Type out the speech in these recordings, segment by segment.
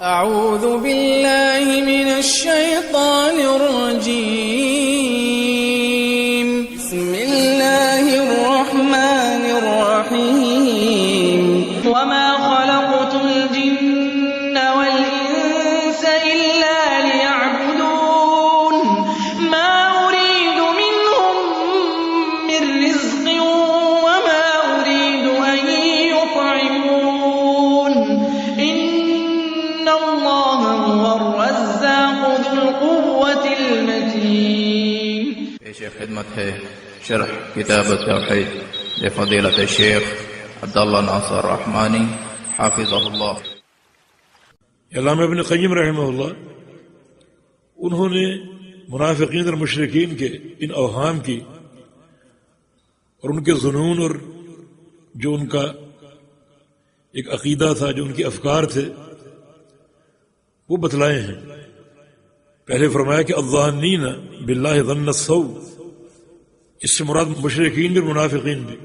أعوذ بالله من الشيطان الرجيم بسم الله الرحمن الرحيم وما خلقت الجن والإنس إلا ليعبدون ما أريد منهم من رزق وما أريد أن يطعمون إن الله هو الرزاق ذو القوة المتين. پیش خدمت ہے شرح کتاب التوحید لفضیلۃ الشیخ عبداللہ ناصر رحمانی حافظہ اللہ. علامہ ابن قیم رحمہ اللہ انہوں نے منافقین اور مشرکین کے ان اوہام کی اور ان کے ظنون اور جو ان کا ایک عقیدہ تھا، جو ان کے افکار تھے، وہ بتلائے ہیں. پہلے فرمایا کہ الظانین باللہ ظن السوء، اس سے مراد مشرکین اور منافقین بھی.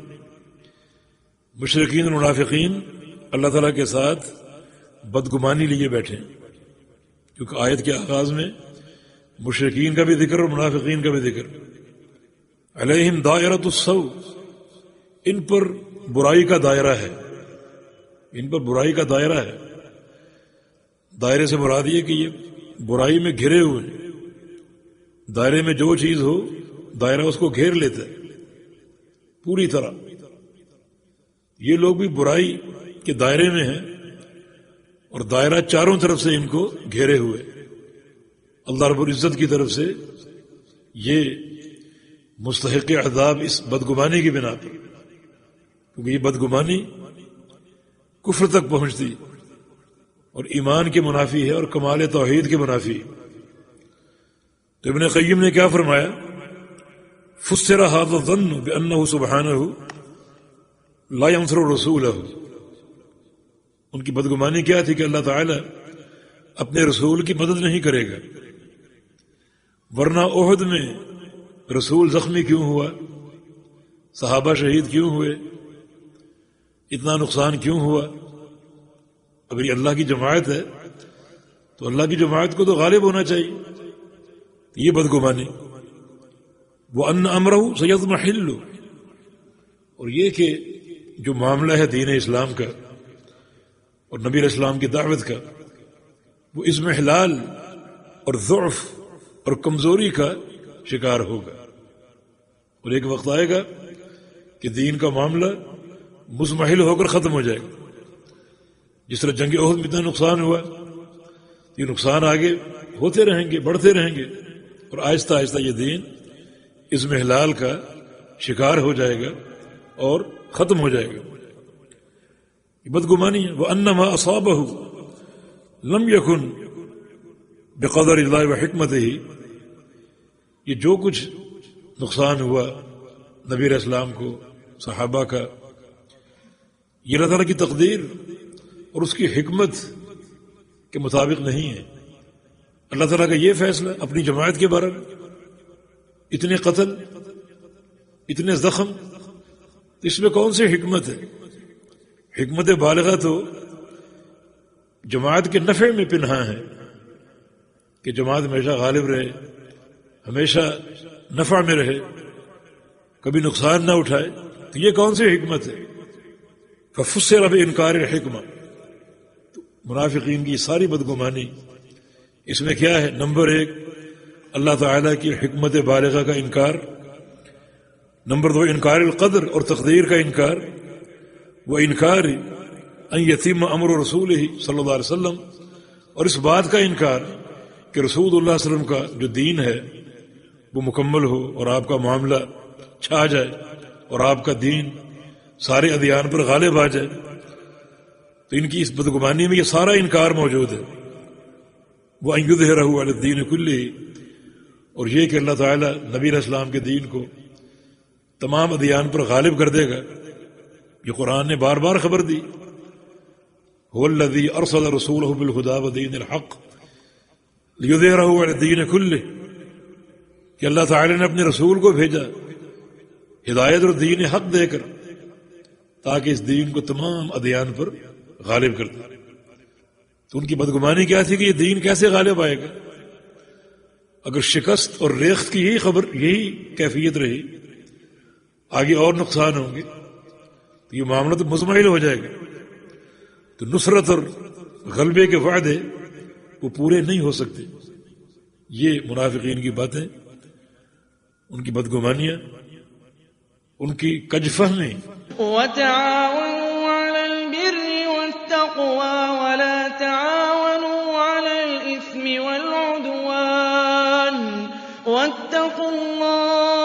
مشرکین اور منافقین اللہ تعالیٰ کے ساتھ بدگمانی لیے بیٹھے ہیں، کیونکہ آیت کے آغاز میں مشرکین کا بھی ذکر اور منافقین کا بھی ذکر. علیہم دائرۃ السوء، ان پر برائی کا دائرہ ہے، ان پر برائی کا دائرہ ہے. دائرے سے مراد یہ کہ یہ برائی میں گھرے ہوئے ہیں. دائرے میں جو چیز ہو دائرہ اس کو گھیر لیتا ہے پوری طرح. یہ لوگ بھی برائی کے دائرے میں ہیں اور دائرہ چاروں طرف سے ان کو گھیرے ہوئے. اللہ رب العزت کی طرف سے یہ مستحق عذاب اس بدگمانی کی بنا پر، کیونکہ یہ بدگمانی کفر تک پہنچتی اور ایمان کے منافی ہے اور کمال توحید کے منافی. تو ابن قیم نے کیا فرمایا؟ فسر هذا الظن بأنه سبحانه لا ينصر رسوله. ان کی بدگمانی کیا تھی کہ اللہ تعالی اپنے رسول کی مدد نہیں کرے گا. ورنہ احد میں رسول زخمی کیوں ہوا، صحابہ شہید کیوں ہوئے، اتنا نقصان کیوں ہوا؟ اگر یہ اللہ کی جماعت ہے تو اللہ کی جماعت کو تو غالب ہونا چاہیے. یہ بدگمانی. وَأَنَّ أَمْرَهُ سَيَضْمَحِلُّ، اور یہ کہ جو معاملہ ہے دین اسلام کا اور نبی علیہ السلام کی دعوت کا، وہ اضمحلال اور ضعف اور کمزوری کا شکار ہوگا. اور ایک وقت آئے گا کہ دین کا معاملہ مزمحل ہو کر ختم ہو جائے گا. جس طرح جنگ احد میں اتنا نقصان ہوا، یہ نقصان آگے ہوتے رہیں گے، بڑھتے رہیں گے، اور آہستہ آہستہ یہ دین اضمحلال کا شکار ہو جائے گا اور ختم ہو جائے گا. یہ بدگمانی ہے. وَأَنَّ مَا أَصَابَهُ لَمْ يَكُنْ بِقَدَرِ اللَّهِ وَحِكْمَتِهِ، یہ جو کچھ نقصان ہوا نبی علیہ السلام کو، صحابہ کا، یہ اللہ تعالیٰ کی تقدیر اور اس کی حکمت کے مطابق نہیں ہے. اللہ تعالیٰ کا یہ فیصلہ اپنی جماعت کے بارے میں، اتنے قتل، اتنے زخم، اس میں کون سی حکمت ہے؟ حکمت بالغہ تو جماعت کے نفع میں پنہاں ہے کہ جماعت ہمیشہ غالب رہے، ہمیشہ نفع میں رہے، کبھی نقصان نہ اٹھائے. تو یہ کون سی حکمت ہے؟ ففسر بانکار الحکمہ. منافقین کی ساری بدگمانی اس میں کیا ہے؟ نمبر 1 اللہ تعالیٰ کی حکمت بالغہ کا انکار. نمبر 2 انکار القدر اور تقدیر کا انکار. وہ انکار ان یتیم امر رسولہ صلی اللہ علیہ وسلم، اور اس بات کا انکار کہ رسول اللہ علیہ وسلم کا جو دین ہے وہ مکمل ہو اور آپ کا معاملہ چھا جائے اور آپ کا دین سارے ادیان پر غالب آ جائے. تو ان کی اس بدگمانی میں یہ سارا انکار موجود ہے. وہ ان یظہرہ علی الدین کلہ، اور یہ کہ اللہ تعالیٰ نبی علیہ السلام کے دین کو تمام ادیان پر غالب کر دے گا. یہ قرآن نے بار بار خبر دی. هو الذی ارسل رسولہ بالہدی ودین الحق لیظہرہ علی الدین کلہ، کہ اللہ تعالیٰ نے اپنے رسول کو بھیجا ہدایت اور دین حق دے کر تاکہ اس دین کو تمام ادیان پر غالب کر دے. تو ان کی بدگمانی کیا تھی کہ یہ دین کیسے غالب آئے گا؟ اگر شکست اور ریخت کی یہی کیفیت رہی، آگے اور نقصان ہوں گے، تو یہ معاملہ تو مزمحل ہو جائے گا. تو نصرت اور غلبے کے وعدے وہ پورے نہیں ہو سکتے. یہ منافقین کی باتیں، ان کی بدگمانیاں، ان کی کج فہمی. وتعاونوا على البر والتقوى ولا تعاونوا على الإثم والعدوان واتقوا الله